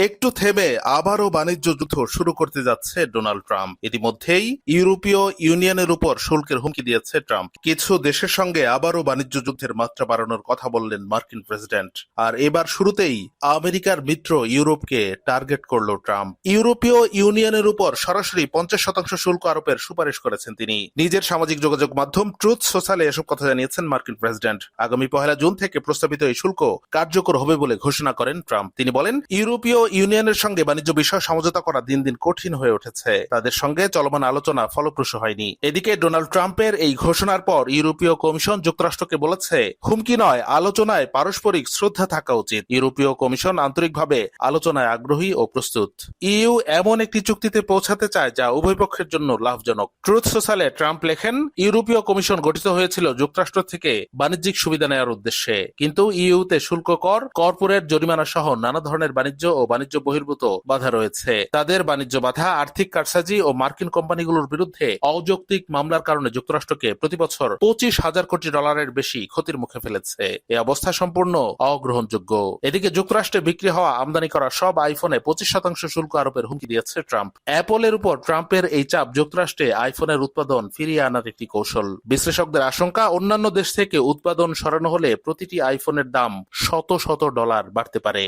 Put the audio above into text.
একটু থেমে আবারও বাণিজ্য যুদ্ধ শুরু করতে যাচ্ছে ডোনাল্ড ট্রাম্প। ইতিমধ্যেই ইউরোপীয় ইউনিয়নের উপর শুল্কের হুমকি দিয়েছে ট্রাম্প। কিছু দেশের সঙ্গে আবারও বাণিজ্য যুদ্ধের মাত্রা বাড়ানোর কথা বললেন মার্কিন প্রেসিডেন্ট। আর এবার শুরুতেই আমেরিকার মিত্র ইউরোপকে টার্গেট করল ট্রাম্প। ইউরোপীয় ইউনিয়নের উপর সরাসরি 50% শুল্ক আরোপের সুপারিশ করেছেন তিনি। নিজের সামাজিক যোগাযোগ মাধ্যম ট্রুথ সোশ্যালে এসব কথা জানিয়েছেন মার্কিন প্রেসিডেন্ট। আগামী 1 জুন থেকে প্রস্তাবিত এই শুল্ক কার্যকর হবে বলে ঘোষণা করেন ট্রাম্প। তিনি বলেন, ইউরোপীয় ইউনিয়নের সঙ্গে বাণিজ্য বিষয়ে সমঝোতা করা দিন দিন কঠিন হয়ে উঠেছে। তাদের সঙ্গে চলমান আলোচনা ফলপ্রসূ হয়নি। এদিকে ডোনাল্ড ট্রাম্পের এই ঘোষণার পর ইউরোপীয় কমিশন যুক্তরাষ্ট্রকে বলেছে, হুমকি নয়, আলোচনায় পারস্পরিক শ্রদ্ধা থাকা উচিত। ইউরোপীয় কমিশন আন্তরিকভাবে আলোচনায় আগ্রহী ও প্রস্তুত। ইইউ এমন একটি চুক্তিতে পৌঁছাতে চায় যা উভয় পক্ষের জন্য লাভজনক। ট্রুথ সোশ্যালে ট্রাম্প লেখেন, ইউরোপীয় কমিশন গঠিত হয়েছিল যুক্তরাষ্ট্র থেকে বাণিজ্যিক সুবিধা নেওয়ার উদ্দেশ্যে, কিন্তু ইইউতে শুল্ক কর, কর্পোরেট জরিমানা সহ নানা ধরনের বাণিজ্য ও বাণিজ্য বহির্ভূত বাধা রয়েছে। তাদের বাণিজ্য বাধা, আর্থিক কারসাজি ও মার্কিন কোম্পানিগুলোর বিরুদ্ধে অযৌক্তিক মামলার কারণে যুক্তরাষ্ট্রকে প্রতি বছর $25,000 কোটি বেশি ক্ষতির মুখে ফেলেছে। এ অবস্থা সম্পূর্ণ অগ্রহণযোগ্য। এদিকে যুক্তরাষ্ট্রে বিক্রি হওয়া আমদানি করা সব আইফোনে 25% শুল্ক আরোপের হুমকি দিয়েছে ট্রাম্প। অ্যাপলের উপর ট্রাম্পের এই চাপ যুক্তরাষ্ট্রে আইফোনের উৎপাদন ফিরিয়ে আনার একটি কৌশল। বিশ্লেষকদের আশঙ্কা, অন্যান্য দেশ থেকে উৎপাদন সরানো হলে প্রতিটি আইফোনের দাম শত শত ডলার বাড়তে পারে।